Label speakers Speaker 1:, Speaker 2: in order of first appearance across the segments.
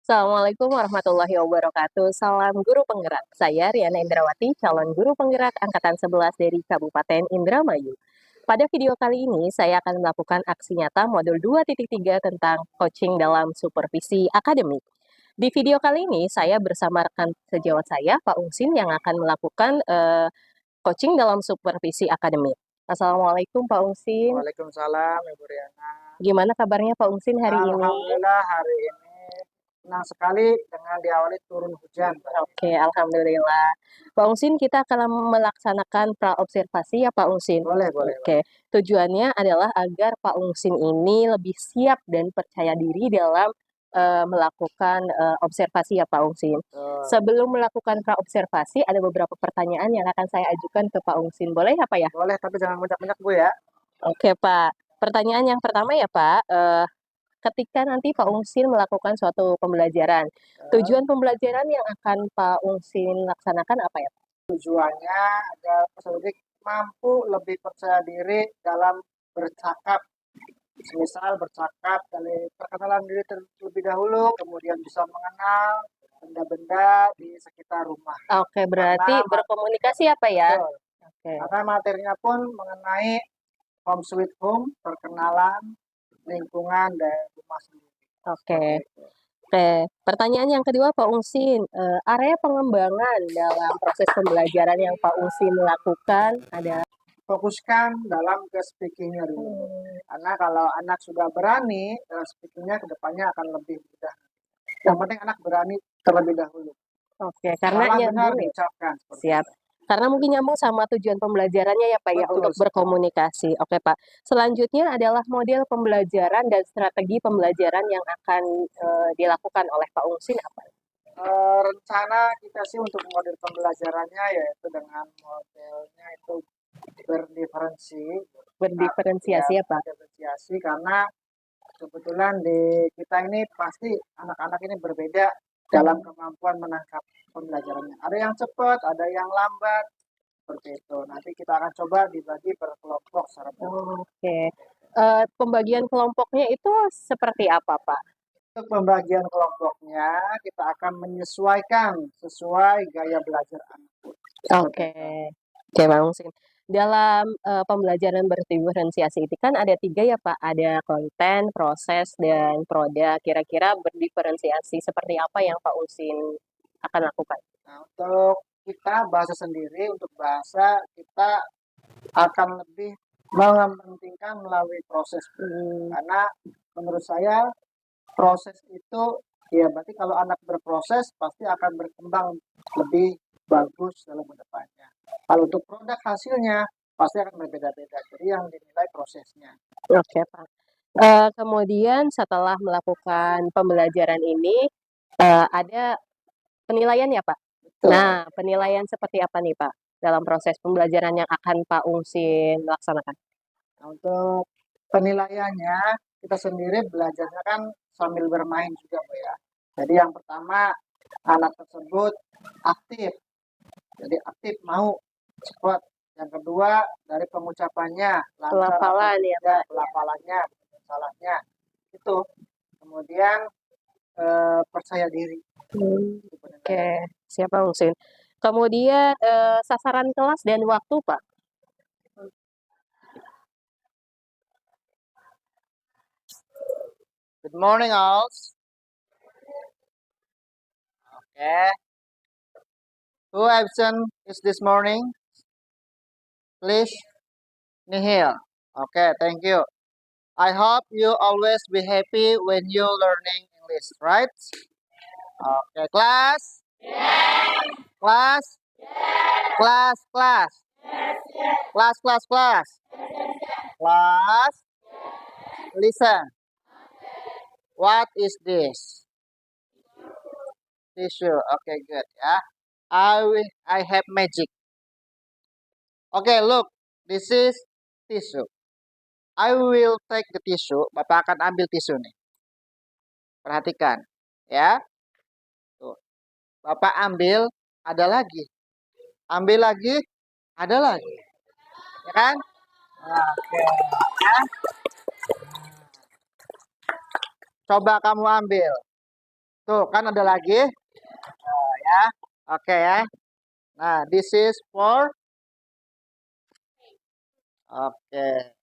Speaker 1: Assalamualaikum warahmatullahi wabarakatuh. Salam guru penggerak. Saya Riana Indrawati, calon guru penggerak angkatan 11 dari Kabupaten Indramayu. Pada video kali ini, saya akan melakukan aksi nyata modul 2.3 tentang coaching dalam supervisi akademik. Di video kali ini, saya bersama rekan sejawat saya, Pak Ungsin, yang akan melakukan coaching dalam supervisi akademik. Assalamualaikum Pak Ungsin.
Speaker 2: Waalaikumsalam Ibu Riana.
Speaker 1: Gimana kabarnya Pak Ungsin hari ini?
Speaker 2: Alhamdulillah hari ini senang sekali dengan diawali turun hujan.
Speaker 1: Oke, alhamdulillah. Pak Ungsin, kita akan melaksanakan pra-observasi ya Pak Ungsin?
Speaker 2: Boleh.
Speaker 1: Oke, tujuannya adalah agar Pak Ungsin ini lebih siap dan percaya diri dalam melakukan observasi ya Pak Ungsin. Sebelum melakukan pra-observasi, ada beberapa pertanyaan yang akan saya ajukan ke Pak Ungsin. Boleh ya Pak ya?
Speaker 2: Boleh, tapi jangan banyak-banyak Bu ya.
Speaker 1: Oke Pak. Pertanyaan yang pertama ya Pak, ketika nanti Pak Ungsin melakukan suatu pembelajaran, tujuan pembelajaran yang akan Pak Ungsin laksanakan apa ya?
Speaker 2: Tujuannya agar peserta didik mampu lebih percaya diri dalam bercakap. Misal bercakap dari perkenalan diri terlebih dahulu, kemudian bisa mengenal benda-benda di sekitar rumah.
Speaker 1: Oke, berarti berkomunikasi apa ya?
Speaker 2: Betul.
Speaker 1: Oke.
Speaker 2: Karena materinya pun mengenai home sweet home, perkenalan lingkungan dari rumah sendiri.
Speaker 1: Oke. Oke, pertanyaan yang kedua Pak Ungsin, area pengembangan dalam proses pembelajaran yang Pak Ungsin lakukan ada
Speaker 2: Fokuskan dalam ke speakingnya dulu. Karena kalau anak sudah berani, dalam speakingnya kedepannya akan lebih mudah. Yang penting anak berani terlebih dahulu.
Speaker 1: Oke, karena
Speaker 2: Salah benar
Speaker 1: nyambung ya.
Speaker 2: diucapkan.
Speaker 1: Siap. Karena mungkin nyambung sama tujuan pembelajarannya ya Pak ya,
Speaker 2: Betul,
Speaker 1: untuk berkomunikasi. Oke Pak. Selanjutnya adalah model pembelajaran dan strategi pembelajaran yang akan dilakukan oleh Pak Ungsin apa?
Speaker 2: Rencana kita sih untuk model pembelajarannya yaitu dengan modelnya itu
Speaker 1: Berdiferensiasi ya Pak?
Speaker 2: Diferensiasi karena kebetulan di kita ini pasti anak-anak ini berbeda dalam kemampuan menangkap pembelajarannya. Ada yang cepat, ada yang lambat, seperti itu. Nanti kita akan coba dibagi per kelompok secara
Speaker 1: Oke. Pembagian kelompoknya itu seperti apa Pak?
Speaker 2: Untuk pembagian kelompoknya, kita akan menyesuaikan sesuai gaya belajar anak.
Speaker 1: Oke. Oke Pak Ungsin. Dalam pembelajaran berdiferensiasi itu kan ada 3 ya Pak, ada konten, proses, dan produk. Kira-kira berdiferensiasi seperti apa yang Pak Ungsin akan lakukan?
Speaker 2: Nah, untuk kita bahasa sendiri, untuk bahasa kita akan lebih mementingkan melalui proses. Karena menurut saya proses itu ya berarti kalau anak berproses pasti akan berkembang lebih bagus dalam kedepannya. Kalau untuk produk hasilnya pasti akan berbeda-beda. Jadi yang dinilai prosesnya.
Speaker 1: Oke Pak. Kemudian setelah melakukan pembelajaran ini ada penilaian ya Pak?
Speaker 2: Betul.
Speaker 1: Nah, penilaian seperti apa nih Pak dalam proses pembelajaran yang akan Pak Ungsin laksanakan?
Speaker 2: Nah, untuk penilaiannya kita sendiri belajarnya kan sambil bermain juga Bu ya. Jadi yang pertama anak tersebut aktif. Jadi aktif mau cepat. Yang kedua dari pengucapannya,
Speaker 1: Pelafalan ya Pak.
Speaker 2: pelafalannya, salahnya itu. Kemudian percaya diri.
Speaker 1: Oke, siapa Ungsin? Kemudian sasaran kelas dan waktu Pak.
Speaker 2: Good morning all. Okay. Who absent is this morning? Please, Nihil. Okay, thank you. I hope you always be happy when you learning English, right? Okay, class? Yes. Class? Yes. Class? Yes, yes. Class? Yes, class? Yes. Listen. Okay. What is this? Tissue. Okay, good. Yeah. I have magic. Okay, look. This is tissue. I will take the tissue. Bapak akan ambil tisu nih. Perhatikan. Ya. Tuh. Bapak ambil, ada lagi. Ambil lagi, ada lagi. Ya kan? Oke. Ya. Coba kamu ambil. Tuh, kan ada lagi. Oh, ya. Oke ya. Nah, this is for. Oke.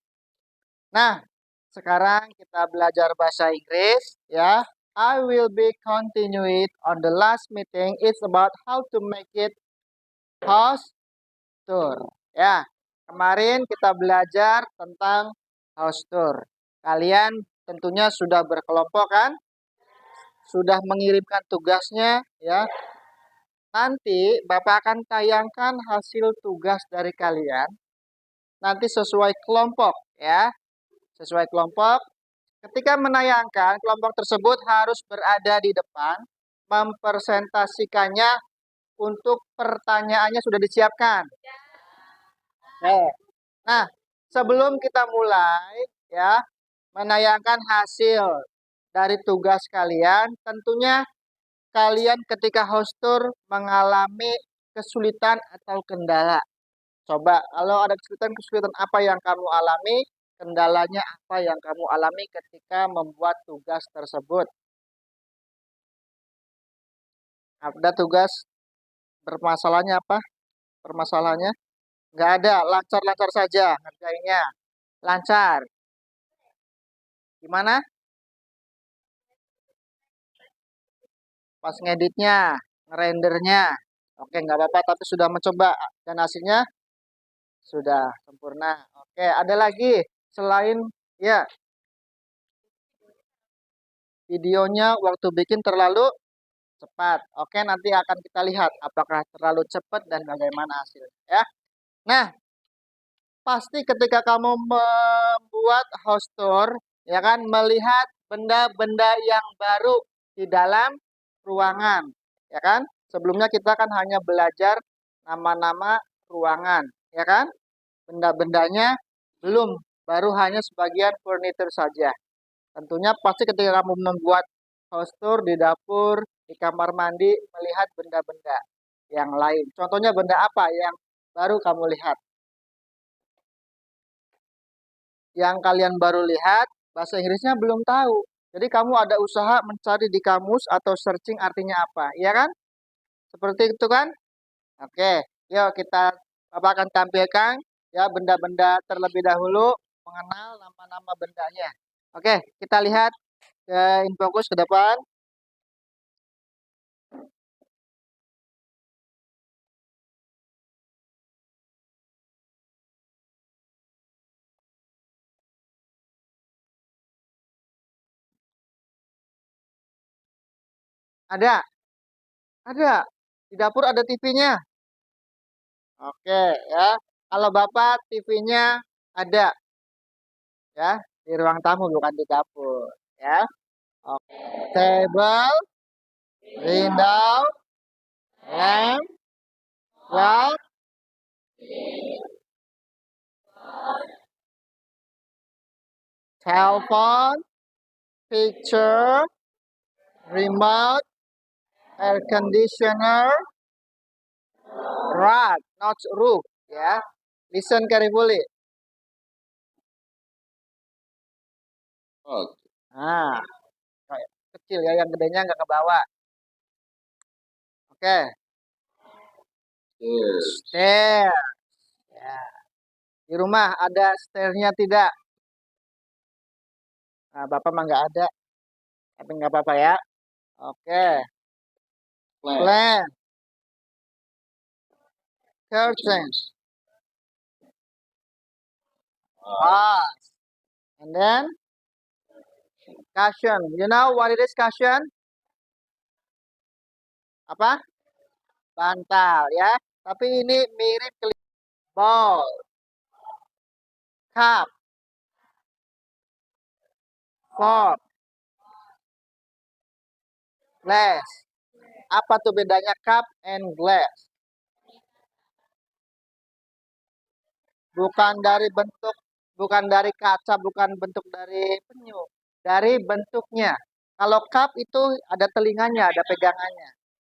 Speaker 2: Nah, sekarang kita belajar bahasa Inggris ya. I will be continue it on the last meeting. It's about how to make it house tour. Ya, kemarin kita belajar tentang house tour. Kalian tentunya sudah berkelompok kan? Sudah mengirimkan tugasnya ya. Nanti Bapak akan tayangkan hasil tugas dari kalian. Nanti sesuai kelompok ya. Sesuai kelompok. Ketika menayangkan, kelompok tersebut harus berada di depan, mempresentasikannya untuk pertanyaannya sudah disiapkan. Nah, sebelum kita mulai ya menayangkan hasil dari tugas kalian, tentunya kalian ketika host tour mengalami kesulitan atau kendala. Coba kalau ada kesulitan-kesulitan apa yang kamu alami, kendalanya apa yang kamu alami ketika membuat tugas tersebut. Ada tugas bermasalahnya apa? Permasalahannya? Nggak ada, lancar-lancar saja ngerjainnya. Lancar. Gimana? Pas ngeditnya, ngerendernya. Oke, nggak apa-apa, tapi sudah mencoba dan hasilnya sudah sempurna. Oke, ada lagi selain ya videonya waktu bikin terlalu cepat. Oke, nanti akan kita lihat apakah terlalu cepat dan bagaimana hasilnya ya. Nah, pasti ketika kamu membuat host tour, ya kan, melihat benda-benda yang baru di dalam ruangan, ya kan? Sebelumnya kita kan hanya belajar nama-nama ruangan, ya kan? Benda-bendanya belum, baru hanya sebagian furniture saja. Tentunya pasti ketika kamu membuat house tour di dapur, di kamar mandi, melihat benda-benda yang lain. Contohnya benda apa yang baru kamu lihat? Yang kalian baru lihat, bahasa Inggrisnya belum tahu. Jadi kamu ada usaha mencari di kamus atau searching artinya apa, iya kan? Seperti itu kan? Oke, yuk kita Bapak akan tampilkan ya benda-benda terlebih dahulu, mengenal nama-nama bendanya. Oke, kita lihat ke infocus ke depan. Ada, ada. Di dapur ada TV-nya. Oke, ya. Kalau Bapak TV-nya ada ya di ruang tamu bukan di dapur, ya. Oke. Table, window, lamp, clock, telephone, picture, remote, air conditioner, rug, not roof, ya. Listen carefully. Oke. Nah, kayak kecil ya, yang gedenya nggak ke bawah. Oke. Stair. Ya. Di rumah ada stairnya tidak? Nah, Bapak mah nggak ada, tapi nggak apa-apa ya. Oke. Plan. Curtains. Vase. And then cushion. You know what it is cushion? Apa? Bantal ya. Tapi ini mirip ke ball, cup, fork, glass. Apa tuh bedanya cup and glass? Bukan dari bentuk, bukan dari kaca, bukan bentuk dari penyu, dari bentuknya. Kalau cup itu ada telinganya, ada pegangannya,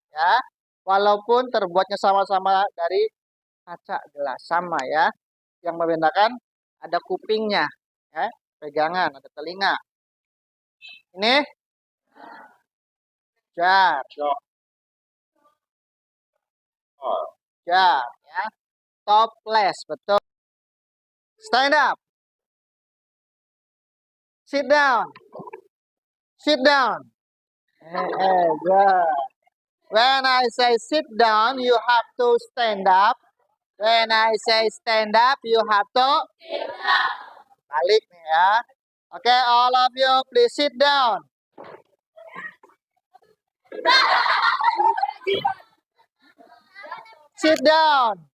Speaker 2: ya. Walaupun terbuatnya sama-sama dari kaca gelas sama ya. Yang membedakan ada kupingnya, ya, pegangan, ada telinga. Ini jar, jar, ya. Topless, betul. Stand up. Sit down. Sit down. Good. When I say sit down, you have to stand up. When I say stand up, you have to balik nih ya. Oke, all of you please sit down. Sit down.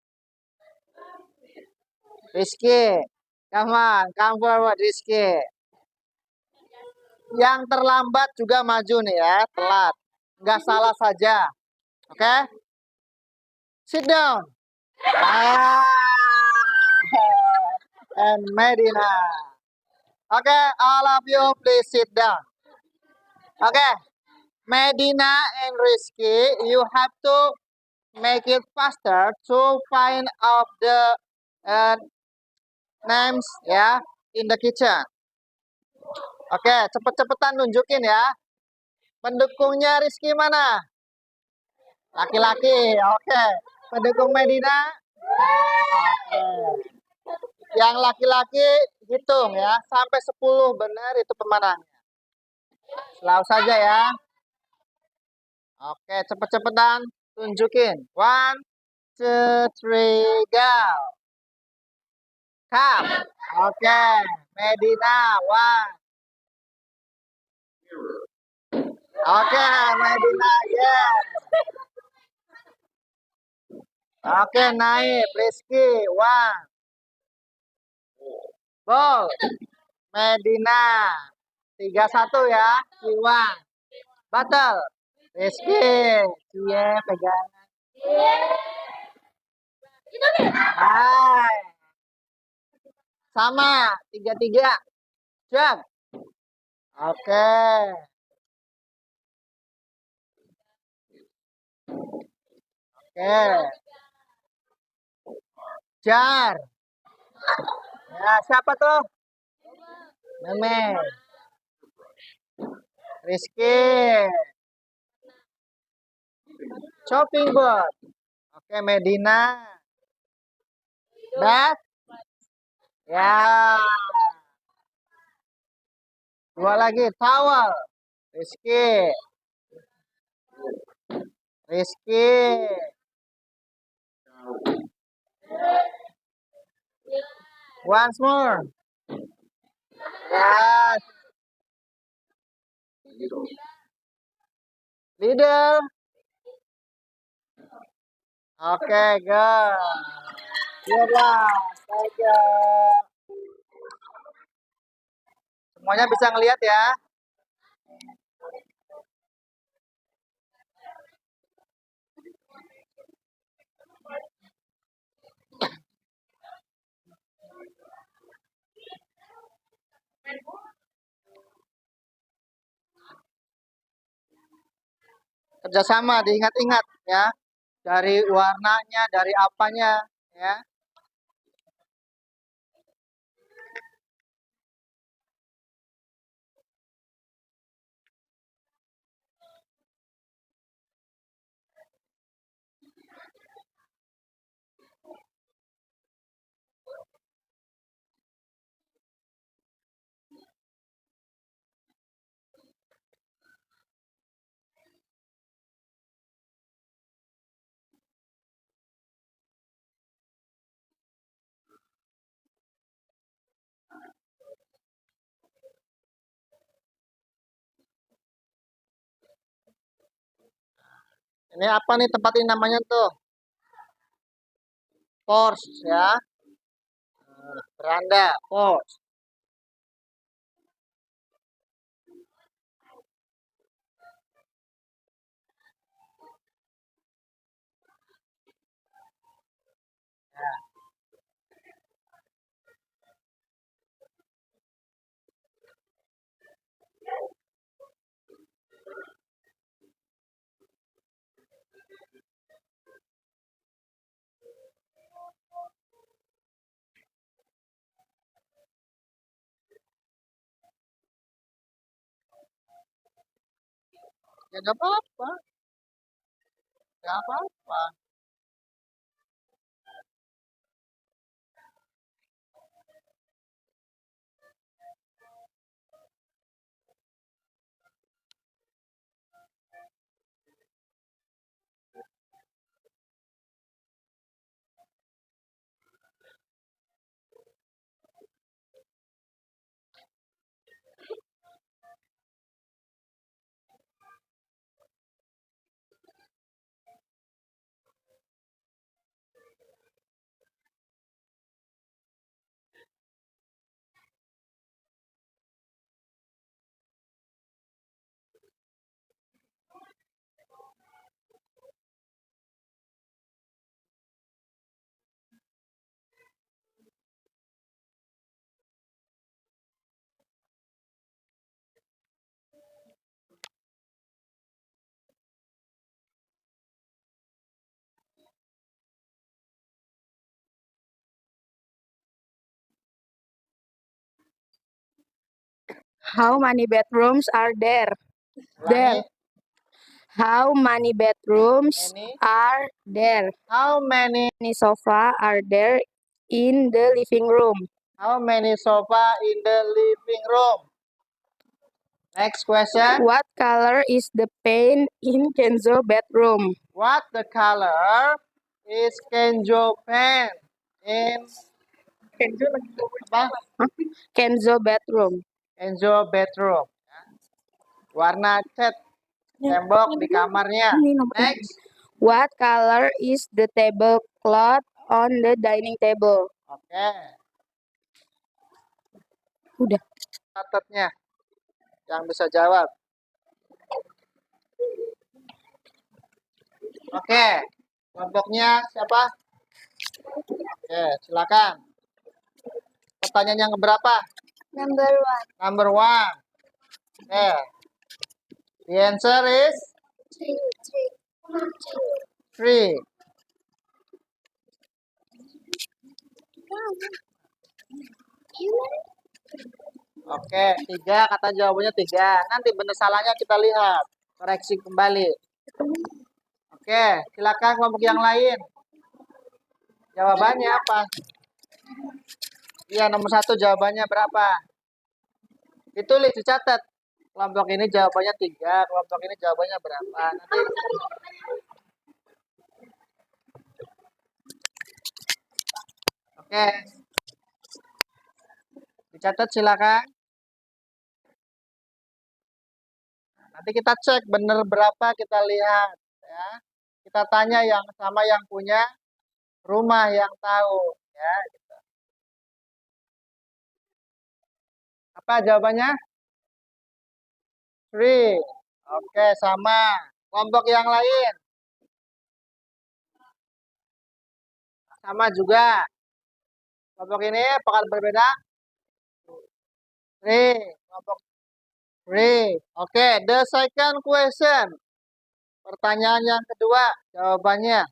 Speaker 2: Rizky, come on, come forward Rizky. Yang terlambat juga maju nih ya, telat. Nggak salah saja. Oke? Sit down. Ah, and Medina. Oke, all of you please sit down. Oke, Medina and Rizky, you have to make it faster to find out the names ya in the kitchen. Oke, cepet-cepetan nunjukin ya. Pendukungnya Rizky mana? Laki-laki. Oke. Pendukung Medina? Oke. Yang laki-laki hitung ya, sampai 10 benar itu pemenangnya. Selalu saja ya. Oke, cepet-cepetan tunjukin. 1, 2, 3, go. Come. Oke, Medina, 1. Oke, Medina, yes. Oke, naik. Rizky, 1. Ball. Medina. 3-1 ya. Iwan. Battle. Rizky. Cie, pegangan. Hai. Sama. 3-3. Jam. Oke. Oke. Jar. Ya, siapa tuh? Meme. Rizky. Chopping board. Oke, Medina. Beth. Ya. 2 lagi. Towel. Rizky. Rizky. Once more. Yes. Leader. Oke, good. Good lah. Thank you. Semuanya bisa ngelihat ya. Kerjasama diingat-ingat ya. Dari warnanya, dari apanya ya. Ini apa nih tempat ini namanya tuh? Porch ya. Beranda, porch. Ya nggak apa-apa, nggak apa-apa.
Speaker 3: How many bedrooms are there?
Speaker 2: Ulangi.
Speaker 3: How many bedrooms
Speaker 2: Any.
Speaker 3: are there?
Speaker 2: How many?
Speaker 3: Many sofa are there in the living room?
Speaker 2: How many sofa in the living room? Next question.
Speaker 3: What color is the paint in Kenzo bedroom?
Speaker 2: What the color is Kenzo pen in apa?
Speaker 3: Kenzo bedroom.
Speaker 2: Kenzo bedroom. Warna cat tembok di kamarnya. Next.
Speaker 3: What color is the tablecloth on the dining table?
Speaker 2: Oke.
Speaker 3: Udah.
Speaker 2: Catatnya yang bisa jawab. Oke. Kelompoknya siapa? Oke, silakan. Pertanyaan yang keberapa?
Speaker 3: Number one.
Speaker 2: Number one. Okay. The answer is three. Oke, tiga kata jawabannya tiga. Nanti benar salahnya kita lihat. Koreksi kembali. Oke, silakan kelompok yang lain. Jawabannya apa? Iya, nomor satu jawabannya berapa? Ditulis, dicatat. Kelompok ini jawabannya tiga, kelompok ini jawabannya berapa? Nanti oke. Dicatat silakan. Nanti kita cek benar berapa, kita lihat ya. Kita tanya yang sama yang punya rumah yang tahu ya gitu. Apa jawabannya? 3. Oke, sama. Kelompok yang lain. Sama juga. Kelompok ini apakah berbeda? 3. Kelompok 3. Oke, the second question. Pertanyaan yang kedua, jawabannya.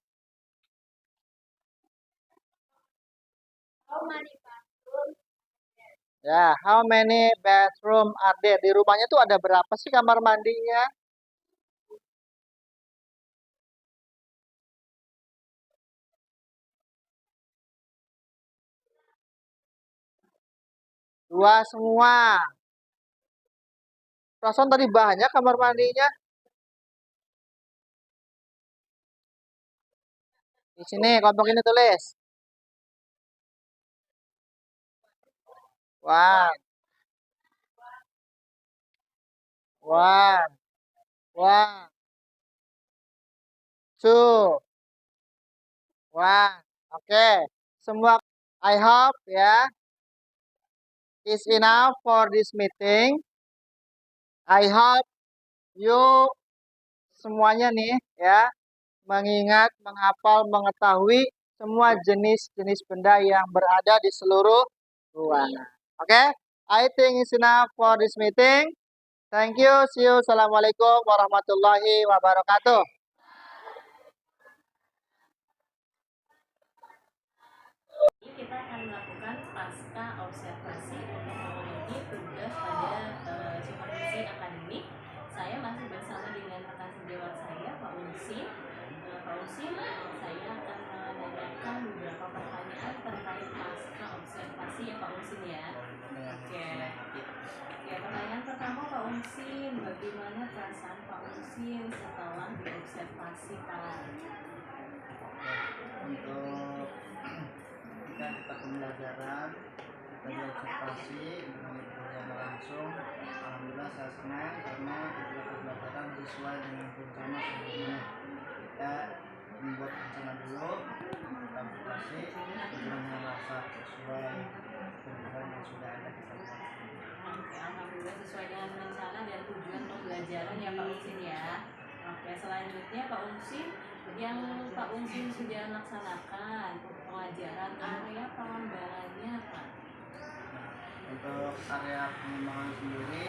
Speaker 2: Ya, how many bathroom are there? Di rumahnya tuh ada berapa sih kamar mandinya? Dua semua. Perasaan tadi banyak kamar mandinya. Di sini kelompok ini tulis. One. One. One. Two. One. Oke. Semua I hope ya is enough for this meeting. I hope you semuanya nih ya mengingat, menghafal, mengetahui semua jenis-jenis benda yang berada di seluruh ruangan. Oke? I think it's enough for this meeting. Thank you. See you. Assalamualaikum warahmatullahi wabarakatuh.
Speaker 1: Kita akan melakukan pasca observasi untuk memenuhi tugas pada supervisi akademik. Saya masih bersama dengan rekan bagaimana perasaan Pak Usin setelah diobservasi Pak?
Speaker 2: Untuk kita pembelajaran, kita diobservasi dengan berjalan langsung. Alhamdulillah saya senang karena kita pembelajaran sesuai dengan rencana sebelumnya. Kita membuat rencana dulu, kita observasi dengan rasa sesuai dengan yang sudah ada kita buat.
Speaker 1: Oke, alhamdulillah sesuai dengan rencana dan tujuan pembelajaran ya Pak Usin ya. Oke, selanjutnya Pak Usin, yang Pak Usin sudah laksanakan pengajaran area pengembangannya Pak.
Speaker 2: Untuk area pengembangan sendiri,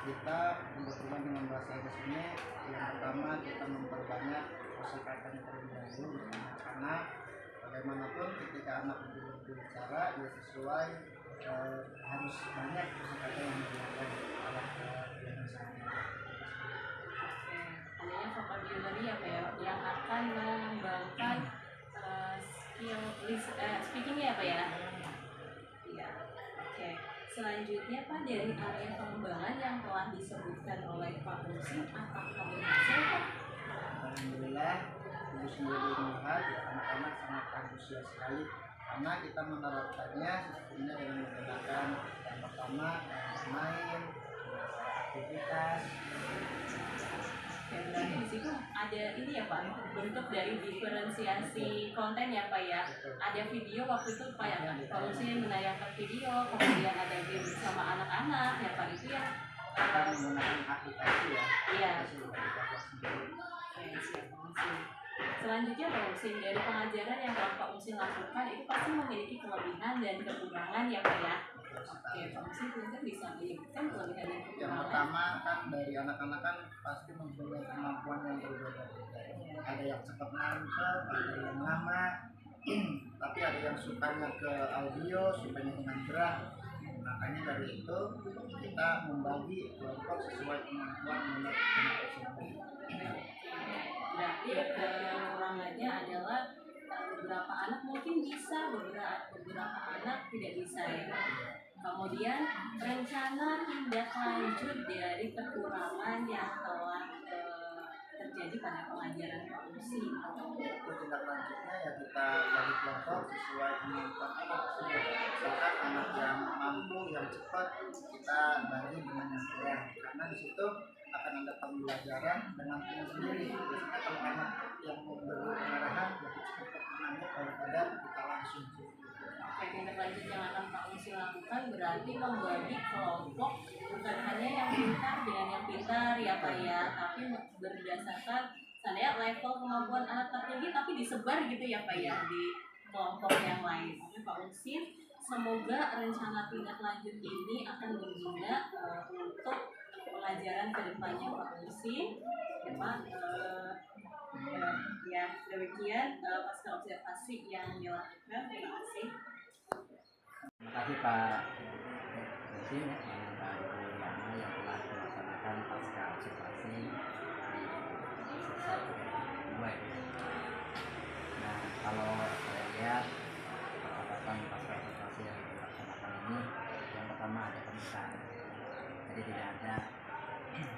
Speaker 2: kita kebetulan dengan bahasa Inggris ini, yang pertama kita memperbanyak kosakata terlebih dahulu bersama anak. Bagaimanapun ketika anak berbicara, ya sesuai harus banyak kosakata yang digunakan alat bahasa.
Speaker 1: Adanya vocabulary apa ya yang akan mengembangkan skill speakingnya apa ya? Iya. Oke. Selanjutnya Pak, dari area pengembangan yang telah disebutkan oleh Pak Usin, apakah berhasil Pak?
Speaker 2: Alhamdulillah, ibu sendiri melihat ya, anak-anak sangat antusias sekali karena kita menerapkannya sebenarnya dengan menggunakan yang pertama main, aktivitas.
Speaker 1: Dan berarti di situ ada ini ya Pak, bentuk dari diferensiasi konten ya Pak ya. Ada video waktu itu Pak ya, Pak Usin menayangkan video, kemudian ada game bersama anak-anak ya Pak, itu ya.
Speaker 2: Kita menggunakan aplikasi ya.
Speaker 1: Iya.
Speaker 2: Sendiri.
Speaker 1: Oke, siap Pak Usin. Selanjutnya Pak Usin, dari pengajaran yang telah Pak Usin lakukan itu pasti memiliki kelebihan dan kekurangan ya Pak ya. Oke, Pak Usin mungkin bisa menyebutkan kelebihan dan
Speaker 2: Yang
Speaker 1: kekurangan.
Speaker 2: pertama kan dari anak-anak kan pasti mempunyai kemampuan yang berbeda-beda. Ada yang cepat nangkep, ada yang lama, tapi ada yang sukanya ke audio, sukanya dengan gerak. Makanya dari itu kita membagi kelompok sesuai kemampuan minat anak tersebut.
Speaker 1: Berarti kekurangannya adalah beberapa anak mungkin bisa, beberapa anak tidak bisa ya. Kemudian rencana tindak lanjut dari kekurangan yang telah terjadi pada pengajaran Pak Usin.
Speaker 2: Untuk tindak lanjutnya ya kita bagi kelompok sesuai kemampuan anak tersebut. Misalkan anak yang mampu, yang cepat, kita bagi dengan yang kurang. Karena di situ akan ada pembelajaran dengan tim sendiri. Biasanya kalau anak yang memberi pengarahan lebih cepat menangkap daripada kita langsung.
Speaker 1: Oke, tindak lanjut yang akan Pak Usin lakukan berarti membagi kelompok bukan hanya yang pintar dengan yang pintar ya Pak ya, tapi berdasarkan misalnya level kemampuan anak tertinggi tapi disebar gitu ya Pak ya di kelompok yang lain. Oke Pak Usin, semoga rencana tindak lanjut ini akan berguna untuk pengajaran kedepannya Pak Usin. Ya Pak, ya demikian pasca observasi yang dilakukan. Terima kasih.
Speaker 4: Terima kasih Pak Usin ya, yang baru lama yang telah melaksanakan pasca observasi di selesai kedua. Nah, kalau saya lihat percakapan pasca observasi yang dilaksanakan ini, yang pertama ada pemisahan. Jadi tidak ada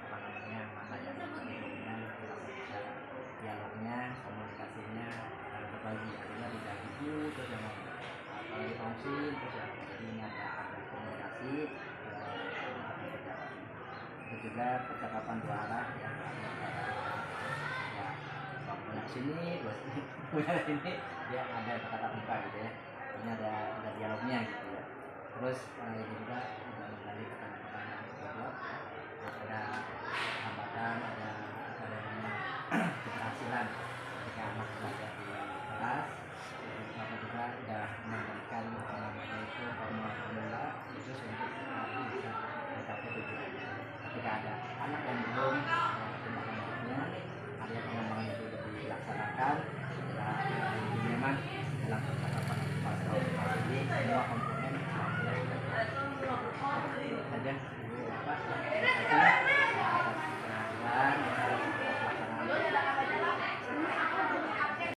Speaker 4: mana yang lebih dominan dalam bicara, dialognya, komunikasinya berbagi, artinya tidak gitu terus yang kalau di fungsi terus ya, jadi ini ada komunikasi itu juga percakapan dua arah ya, ya punya sini terus punya sini ya, ada kata muka gitu ya, ini ada dialognya gitu ya. Terus ini juga ada menggali pertanyaan jawab ya, terus ada hambatan, ada keberhasilan ketika anak belajar di kelas. Bapak juga sudah memberikan itu formula khusus untuk bisa mencapai tujuan. Ketika ada anak yang belum tindak lanjutnya, ada yang pengembangan itu sudah dilaksanakan,